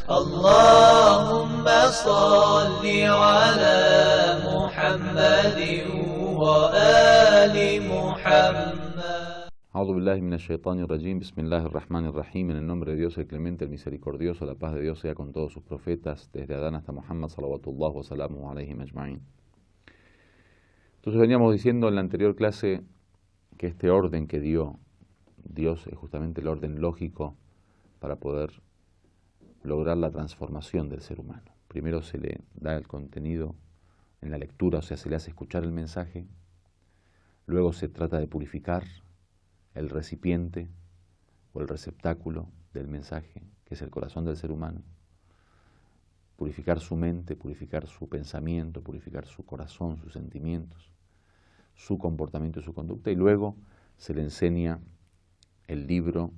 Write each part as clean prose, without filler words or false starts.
اللهم صل على محمد وآل محمد. أعوذ بالله من الشيطان الرجيم. بسم الله الرحمن الرحيم. En el nombre de Dios, el clemente, el misericordioso, la paz de Dios sea con todos sus profetas, desde Adán hasta Muhammad, salawatullah wa salamu alayhi majma'in. Entonces veníamos diciendo en la anterior clase que este orden que dio Dios es justamente el orden lógico para poder lograr la transformación del ser humano. Primero se le da el contenido en la lectura, o sea, se le hace escuchar el mensaje. Luego se trata de purificar el recipiente o el receptáculo del mensaje, que es el corazón del ser humano. Purificar su mente, purificar su pensamiento, purificar su corazón, sus sentimientos, su comportamiento y su conducta. Y luego se le enseña el libro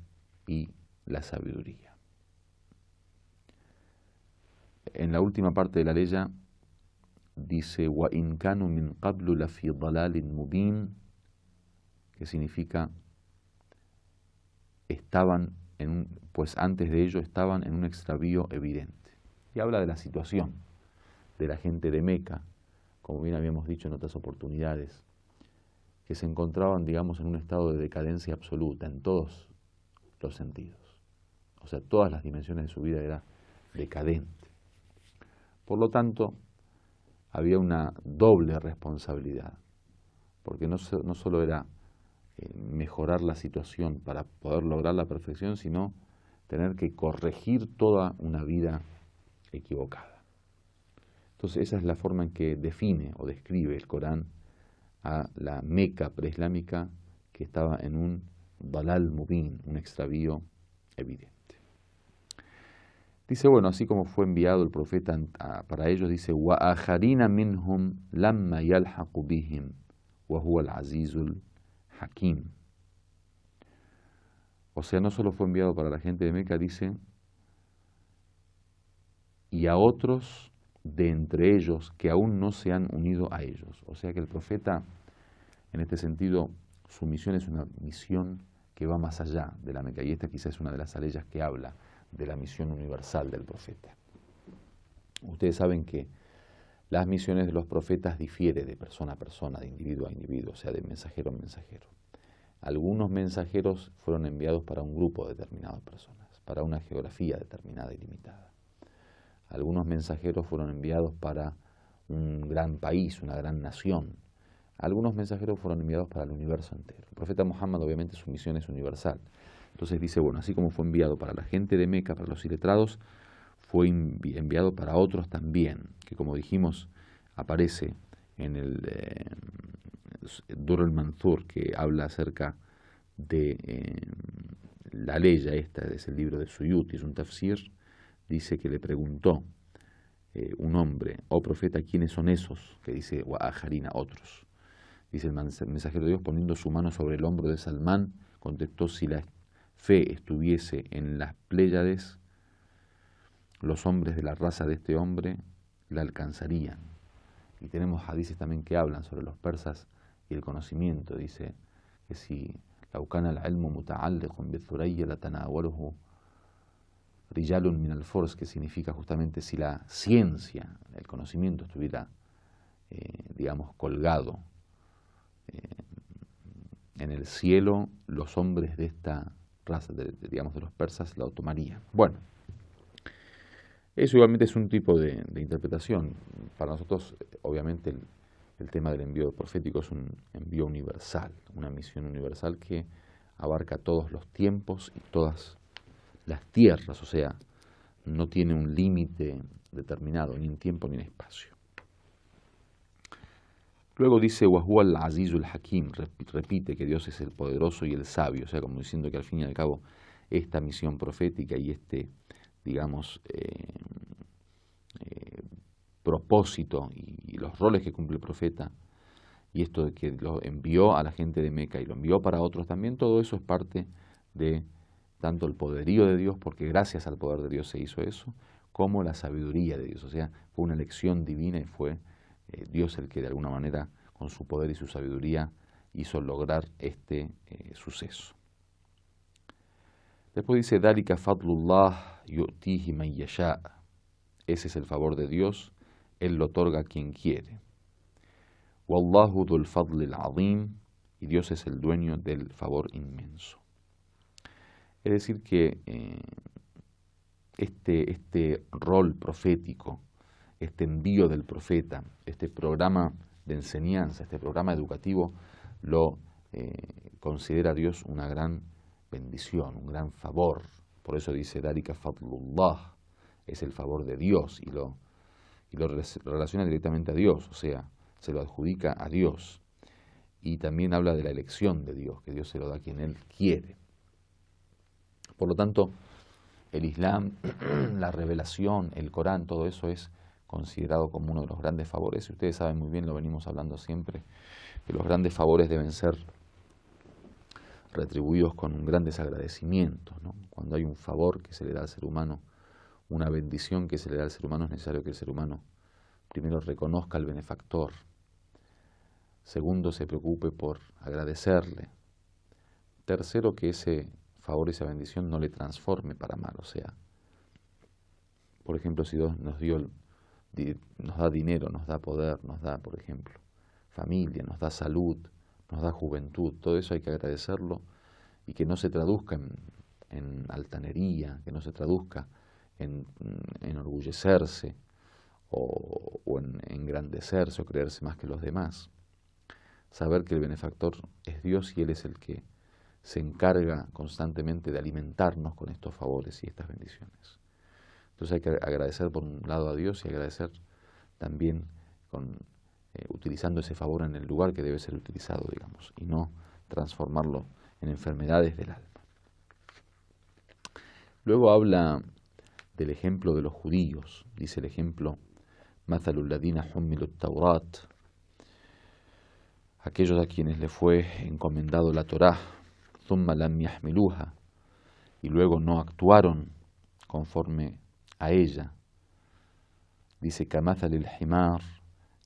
y la sabiduría. En la última parte de la leya dice وَإِنْ كَانُوا مِنْ قَبْلُ لَفِي ضَلَالٍ مُبِينٍ, que significa pues antes de ello estaban en un extravío evidente. Y habla de la situación de la gente de Meca, como bien habíamos dicho en otras oportunidades, que se encontraban, digamos, en un estado de decadencia absoluta en todos los sentidos. O sea, todas las dimensiones de su vida era decadente. Por lo tanto, había una doble responsabilidad, porque no solo era mejorar la situación para poder lograr la perfección, sino tener que corregir toda una vida equivocada. Entonces esa es la forma en que define o describe el Corán a la Meca preislámica, que estaba en un dalal mubin, un extravío evidente. Dice, bueno, así como fue enviado el profeta para ellos, dice وَآخَرِينَ مِنْهُمْ لَمَّا يَلْحَقُ بِهِمْ وَهُوَ الْعَزِيزُ الْحَكِيمُ. O sea, no solo fue enviado para la gente de Meca, dice, y a otros de entre ellos que aún no se han unido a ellos. O sea que el profeta, en este sentido, su misión es una misión que va más allá de la Meca. Y esta quizás es una de las aleyas que habla de la misión universal del profeta. Ustedes saben que las misiones de los profetas difieren de persona a persona, de individuo a individuo, o sea, de mensajero a mensajero. Algunos mensajeros fueron enviados para un grupo determinado de personas, para una geografía determinada y limitada. Algunos mensajeros fueron enviados para un gran país, una gran nación. Algunos mensajeros fueron enviados para el universo entero. El profeta Muhammad, obviamente, su misión es universal. Entonces dice, bueno, así como fue enviado para la gente de Meca, para los iletrados, fue enviado para otros también, que como dijimos, aparece en el Durr al-Mansur, que habla acerca de la leya esta, es el libro de Suyuti, es un tafsir. Dice que le preguntó un hombre, oh profeta, ¿quiénes son esos? Que dice, Wa'ajarina, otros. Dice el mensajero de Dios, poniendo su mano sobre el hombro de Salmán, contestó, si la fe estuviese en las Pléyades, los hombres de la raza de este hombre la alcanzarían. Y tenemos hadices también que hablan sobre los persas y el conocimiento. Dice que si laukana al-ilmu muta'alliqun bi-thurayya latanawaluhu rijalun min al-furs, que significa justamente si la ciencia, el conocimiento estuviera, digamos, colgado en el cielo, los hombres de esta raza, digamos, de los persas, la tomarían. Bueno, eso igualmente es un tipo de interpretación. Para nosotros, obviamente, el tema del envío profético es un envío universal, una misión universal que abarca todos los tiempos y todas las tierras, o sea, no tiene un límite determinado, ni en tiempo ni en espacio. Luego dice, وَهُوَ الْعَزِيزُ الْحَكِيمُ, repite que Dios es el poderoso y el sabio, o sea, como diciendo que al fin y al cabo esta misión profética y este, digamos, propósito y los roles que cumple el profeta, y esto de que lo envió a la gente de Meca y lo envió para otros también, todo eso es parte de tanto el poderío de Dios, porque gracias al poder de Dios se hizo eso, como la sabiduría de Dios. O sea, fue una elección divina y fue Dios el que de alguna manera, con su poder y su sabiduría, hizo lograr este suceso. Después dice, Dhalika fadlullah yu'tihi man yasha. Ese es el favor de Dios, Él lo otorga a quien quiere. Wallahu dhul fadlil azim, y Dios es el dueño del favor inmenso. Es decir que este rol profético, este envío del profeta, este programa de enseñanza, este programa educativo, lo considera Dios una gran bendición, un gran favor. Por eso dice, Dhalika fadlullah, es el favor de Dios, y lo relaciona directamente a Dios, o sea, se lo adjudica a Dios. Y también habla de la elección de Dios, que Dios se lo da a quien Él quiere. Por lo tanto, el Islam, la revelación, el Corán, todo eso es considerado como uno de los grandes favores. Y ustedes saben muy bien, lo venimos hablando siempre, que los grandes favores deben ser retribuidos con un gran desagradecimiento, ¿no? Cuando hay un favor que se le da al ser humano, una bendición que se le da al ser humano, es necesario que el ser humano primero reconozca al benefactor, segundo se preocupe por agradecerle, tercero que ese favor, esa bendición no le transforme para mal. O sea, por ejemplo, si Dios nos da dinero, nos da poder, nos da, por ejemplo, familia, nos da salud, nos da juventud, todo eso hay que agradecerlo, y que no se traduzca en altanería, que no se traduzca en enorgullecerse o en engrandecerse o creerse más que los demás. Saber que el benefactor es Dios y Él es el que se encarga constantemente de alimentarnos con estos favores y estas bendiciones. Entonces hay que agradecer por un lado a Dios y agradecer también utilizando ese favor en el lugar que debe ser utilizado, digamos, y no transformarlo en enfermedades del alma. Luego habla del ejemplo de los judíos. Dice el ejemplo, Mathalul ladina hummilut taurat, aquellos a quienes le fue encomendado la Torá, thumma lam yahmiluha, y luego no actuaron conforme a ella. Dice, kamathalil himar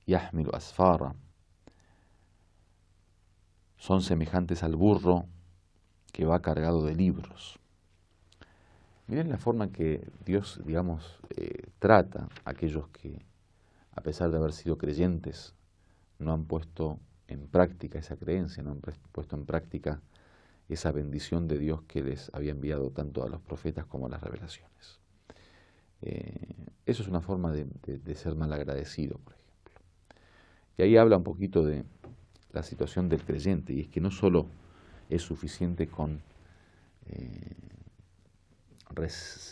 yahmilu asfara, son semejantes al burro que va cargado de libros. Miren la forma que Dios, digamos, trata a aquellos que, a pesar de haber sido creyentes, no han puesto en práctica esa creencia, no han puesto en práctica esa bendición de Dios que les había enviado tanto a los profetas como a las revelaciones. Eso es una forma de ser malagradecido, por ejemplo. Y ahí habla un poquito de la situación del creyente, y es que no solo es suficiente con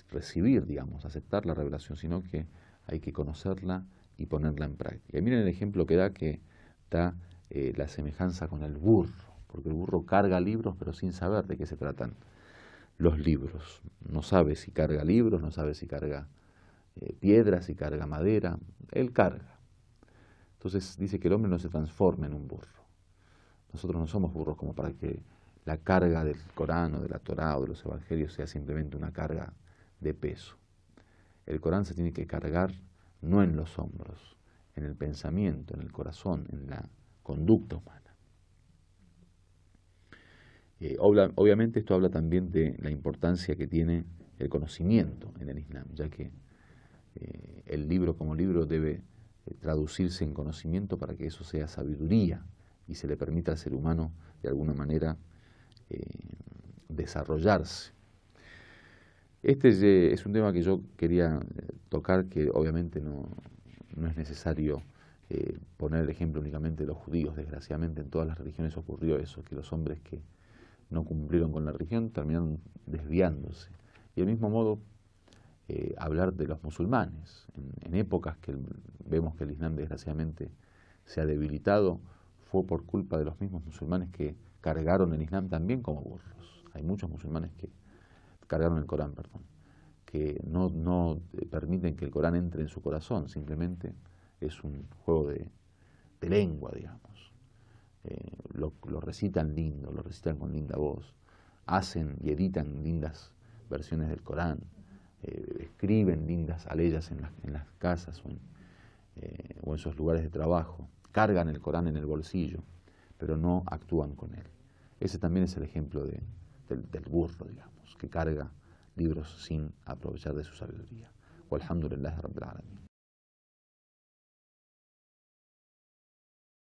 recibir, digamos, aceptar la revelación, sino que hay que conocerla y ponerla en práctica. Y miren el ejemplo que da la semejanza con el burro, porque el burro carga libros pero sin saber de qué se tratan los libros. No sabe si carga libros, no sabe si carga piedras, si carga madera, él carga. Entonces dice que el hombre no se transforma en un burro. Nosotros no somos burros como para que la carga del Corán o de la Torá o de los evangelios sea simplemente una carga de peso. El Corán se tiene que cargar no en los hombros, en el pensamiento, en el corazón, en la conducta humana. Obviamente esto habla también de la importancia que tiene el conocimiento en el Islam, ya que el libro como libro debe traducirse en conocimiento para que eso sea sabiduría y se le permita al ser humano de alguna manera desarrollarse. Este es un tema que yo quería tocar, que obviamente no es necesario poner el ejemplo únicamente de los judíos. Desgraciadamente en todas las religiones ocurrió eso, que los hombres que no cumplieron con la religión terminaron desviándose. Y del mismo modo hablar de los musulmanes. En épocas que vemos que el Islam desgraciadamente se ha debilitado, fue por culpa de los mismos musulmanes que cargaron el Islam también como burros. Hay muchos musulmanes que cargaron el Corán, que no permiten que el Corán entre en su corazón, simplemente es un juego de lengua, digamos. Lo recitan lindo, lo recitan con linda voz, hacen y editan lindas versiones del Corán, escriben lindas aleyas en las casas o en sus lugares de trabajo, cargan el Corán en el bolsillo, pero no actúan con él. Ese también es el ejemplo del burro, digamos. que carga libros sin aprovechar de su sabiduría. Walhamdulillahi Rabbil Alamin.